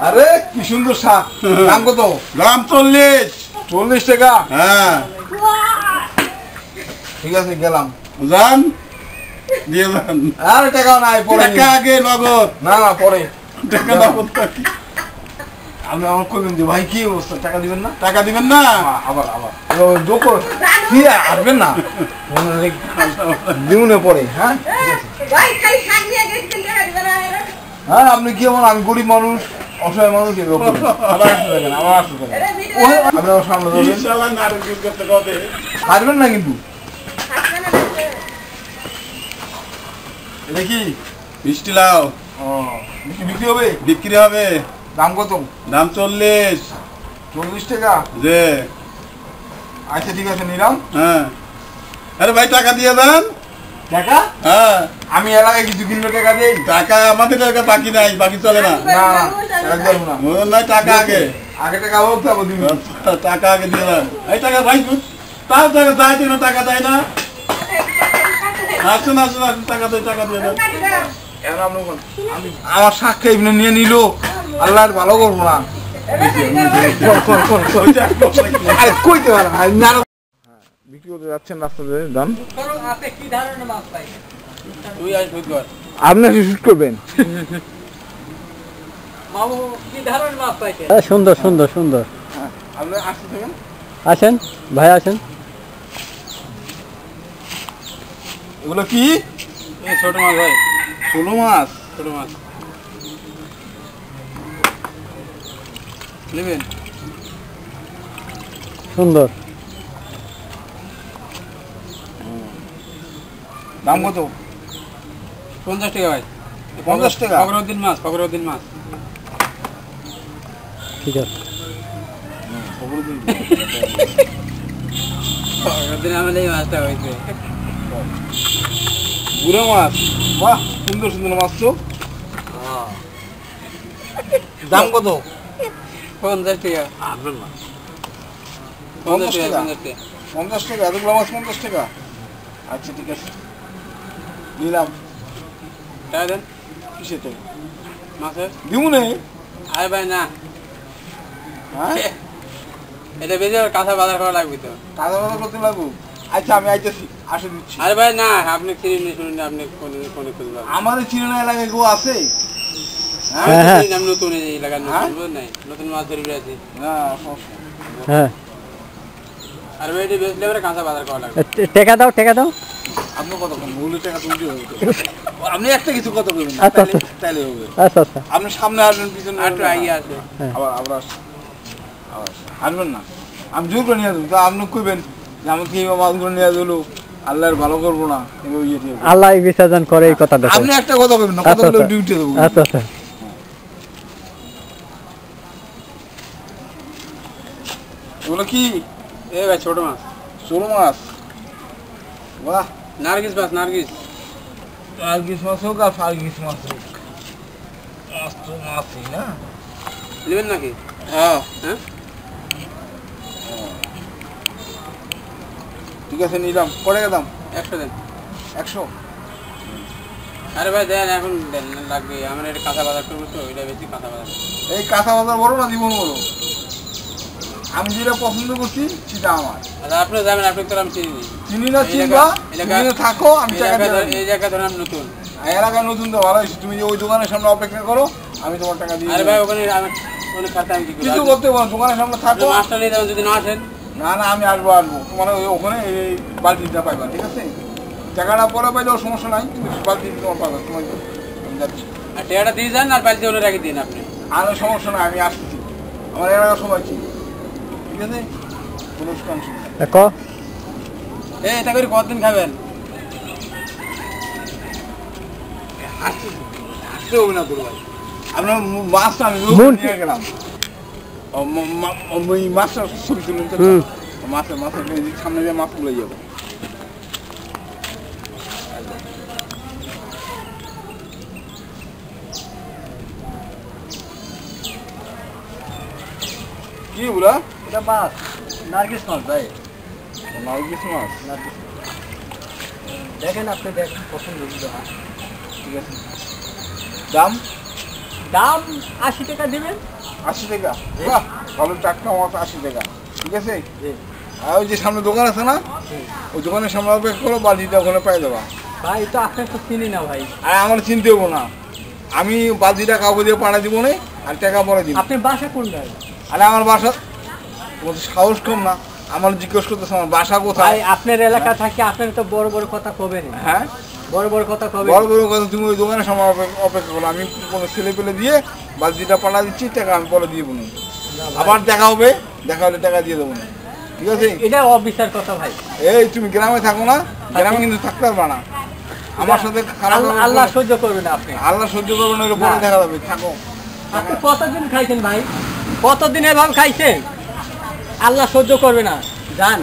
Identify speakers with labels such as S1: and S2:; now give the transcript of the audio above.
S1: আরে কি সুন্দর শাক, দাম কত?
S2: দাম 40।
S1: 40 টাকা?
S2: হ্যাঁ
S1: ঠিক আছে গেলাম।
S2: যান দিয়ে যান।
S1: আরে টাকা নাই, পরে
S2: টাকা আগে নগদ।
S1: না না পরে
S2: টাকা নগদ।
S1: আপনি আমার কইবেন যে ভাই কি অবস্থা, টাকা দিবেন না?
S2: টাকা দিবেন না?
S1: আবার আবার জোর করে কি আসবেন না, দিউনে পরে। হ্যাঁ হ্যাঁ আপনি কি এমন, আমি গরিব মানুষ, অসহায় মানুষ, আবার আসতে থাকেন, আবার আসতে থাকেন। আপনি আমার সামনে পারবেন না কিন্তু।
S2: এটা কি মিষ্টি লাউ?
S1: বিক্রি হবে?
S2: বিক্রি হবে।
S1: দাম কত?
S2: দাম 40।
S1: 40 টাকা?
S2: যে
S1: আচ্ছা ঠিক আছে নিলাম।
S2: হ্যাঁ আরে ভাই টাকা দিয়ে দেন।
S1: টাকা?
S2: হ্যাঁ
S1: আমি এলাকায় কিছু কিনলে টাকা দেই?
S2: টাকা আমাদের টাকা বাকি নাই, বাকি চলে না।
S1: না না টাকা দেবো না।
S2: মনে নাই টাকা আগে
S1: আগে টাকা হোক তারপর দিবেন।
S2: টাকা আগে দিয়ে দেন। এই টাকা ভাই তার টাকা দেয় না, টাকা দেয় না। আসুন আসুন আসুন, টাকা দেয়, টাকা দিয়ে দেন।
S1: আমার সাক্ষী এমনি নিয়ে নিল, আল্লাহর ভালো করবো না। কইতে পারে বিক্রি করতে যাচ্ছেন রাস্তাতে, দাম আপনি শুট করবেন।
S3: সুন্দর সুন্দর সুন্দর।
S1: আপনি আসতে থাকেন,
S3: আসেন ভাই আসেন।
S1: এগুলো কি?
S2: ছোট মাছ ভাই,
S1: ষোলো মাছ।
S2: ছোট মাছ নেবেন?
S3: সুন্দর।
S1: দাম কত?
S2: 50 টাকা ভাই।
S1: 50 টাকা?
S2: ফখরুদ্দিন মাছ, ফখরুদ্দিন মাছ।
S3: ঠিক আছে।
S2: ফখরুদ্দিন আমাদের এই মাছটা হয়েছে।
S1: বুড়ো মাছ, বাহ সুন্দর সুন্দর মাছ তো। দাম কত?
S2: 50 টাকা।
S1: আসবেন না।
S2: 50
S1: টাকা?
S2: টাকা, 50 টাকা।
S1: 50 টাকা? এতগুলো মাছ 50 টাকা? আচ্ছা ঠিক আছে নিলাম।
S2: টাকা দেন।
S1: কিসে তো
S2: মাছের
S1: দিব নেই?
S2: আরে ভাই না,
S1: হ্যাঁ
S2: এটা বেশি কাঁচা বাজার করা লাগবে তো।
S1: কাদা বাদা করতে লাগবো? আচ্ছা আমি আইতেছি, আসে দিচ্ছি।
S2: আরে ভাই না, আপনি চিনি শুনুন, আপনি ফোনে খুঁজবেন।
S1: আমার চিনা এলাকায় কেউ আছে?
S3: হ্যাঁ, হ্যাঁ।
S2: আমি নতুন এই এলাকার
S1: হ্যাঁ?
S2: নতুন নাই, নতুন মাছ ধরে আছি।
S1: না সমস্যা নেই।
S3: হ্যাঁ
S2: আর ভাই এটা বেশি লাগবে, কাঁচা বাজার করা লাগবে।
S3: টাকা দাও, টাকা দাও।
S1: আপনি কত কম মূল্য টাকা তুলতে হবে তো। আপনি একটা কিছু কত করবেন না,
S3: আচ্ছা,
S1: তাইলে
S3: আচ্ছা।
S1: তাইলে হবে।
S3: আচ্ছা আচ্ছা।
S1: আপনি সামনে আসবেন, পিছনে
S2: আর একটু আগে আছে।
S1: আবার আবার আসবেন না, আমি জোর করে নিয়ে আসবো। তা আপনি কইবেন যে আমি কি মাছগুলো নিয়ে আসলো, আল্লাহর ভালো করবো না,
S3: আল্লাহ বিসর্জন করে এই কথাটা।
S1: আপনি একটা কথা কইবেন না,
S3: আচ্ছা,
S1: কথাগুলো
S3: আচ্ছা।
S1: ডিউটি দেবো।
S3: আচ্ছা আচ্ছা।
S1: এগুলো কি?
S2: এ ভাই ছোট মাছ,
S1: ষোলো মাছ? বাহ,
S2: নার্গিস মাছ, নার্গিস।
S1: ফার্গিস মাছ হোক আর ফার্গিস মাছ হোক, মাছ তো মাছই না।
S2: নেবেন নাকি?
S1: হ্যাঁ
S2: হ্যাঁ
S1: ঠিক আছে নিলাম। কত টাকা দাম?
S2: 100 দেন।
S1: 100?
S2: আরে ভাই দেন, এখন দেন, লাগবে আমার এটা কাঁচা বাজার করবো তো, এটা বেশি কাঁচা বাজার।
S1: এই কাঁচা বাজার বড় না জীবন বড়? আমি যেটা পছন্দ করছি সেটা আমার।
S2: আচ্ছা আপনি যাবেন, আপনি তো আমি চিনি নি।
S1: চিনি না চিনবা, তুমি থাকো, আমি টাকা দিয়ে দেব।
S2: এই জায়গা ধরেন নতুন
S1: এলাকায় নতুন তো ভালো হয়েছে, তুমি যে ওই দোকানের সামনে অপেক্ষা করো, আমি তোমার টাকা দিয়ে
S2: আরে
S1: দেব।
S2: ভাই ওখানে আমি ওখানে খাতে আমি কি করি?
S1: কিছু করতে পারো, দোকানের সামনে থাকো।
S2: মাছটা নিয়ে যাবেন, যদি না আসেন।
S1: না না আমি আসবো আসবো, তোমার ওখানে এই বালতিটা পাইবা, ঠিক আছে? টাকাটা পরে পাইলেও সমস্যা নাই, কিন্তু বালতি তোমার পাবা, তোমার আমি যাচ্ছি।
S2: আর টাকাটা দিয়ে যান, আর বাড়িতে ওটা রেখে দিন আপনি।
S1: আর সমস্যা নাই, আমি আসতেছি, আমার এলাকার সময় ছিল, ঠিক আছে? কোনো সমস্যা নেই।
S3: ক
S2: এটা করে কতদিন খাবেন?
S1: আসতে হবে না তোর ভাই, আপনার মাছটা আমি নিয়ে গেলাম। ওই মাছটা ছবি তুলুন তো, মাছের সামনে দিয়ে মাছ তুলে যাবো। কি বলা?
S3: এটা মাছ, নার্গিস মাছ ভাই।
S1: নার্গিস মাছ?
S3: দেখেন আপনি, দেখেন পছন্দ যদি হয়।
S1: ঠিক আছে দাম
S3: দাম 80 টাকা দিবেন।
S1: 80 টাকা, বাহ ভালো টাটকা মাছ 80 টাকা, ঠিক আছে। আর ওই যে সামনে দোকান আছে না, ওই দোকানের সামনে অপেক্ষা করো, বালতিটা ওখানে পাই দেবা।
S3: ভাই তো আপনার তো চিনি না ভাই।
S1: আর আমার চিনতে হবো না, আমি বালতিটা কাউকে দিয়ে পাঠা দিব না, আর টাকা পরে দিব।
S3: আপনার বাসা কোন জায়গায়?
S1: আরে আমার বাসা, তোমার সাহস কম না, আমার জিজ্ঞেস করতেছে আমার বাসা কোথায়।
S3: ভাই আপনার এলাকা থাকে, আপনার তো বড় বড় কথা কবেন।
S1: হ্যাঁ
S3: বড় বড় কথা কবেন।
S1: বড় বড় কথা, তুমি ওই দোকানের সামনে অপেক্ষা করো, আমি কোনো ছেলে পেলে দিয়ে বালতিটা পাঠা দিচ্ছি, টাকা আমি পরে দিয়ে দেবো। আবার দেখা হবে, দেখা হলে টাকা দিয়ে দেবো না, ঠিক আছে।
S3: এটা অবিচার কথা ভাই।
S1: এই তুমি গ্রামে থাকো না, গ্রামে কিন্তু থাকতে পারবে না, আমার সাথে খারাপ
S3: আল্লাহ- আল্লাহ সহ্য করবে না আপনি।
S1: আল্লাহ সহ্য করবে না, এটা পরে
S3: না।
S1: দেখা যাবে, থাকো।
S3: আপনি কতদিন খাইছেন ভাই? কতদিন এভাবে খাইছেন? আল্লাহ সহ্য করবে না, যান।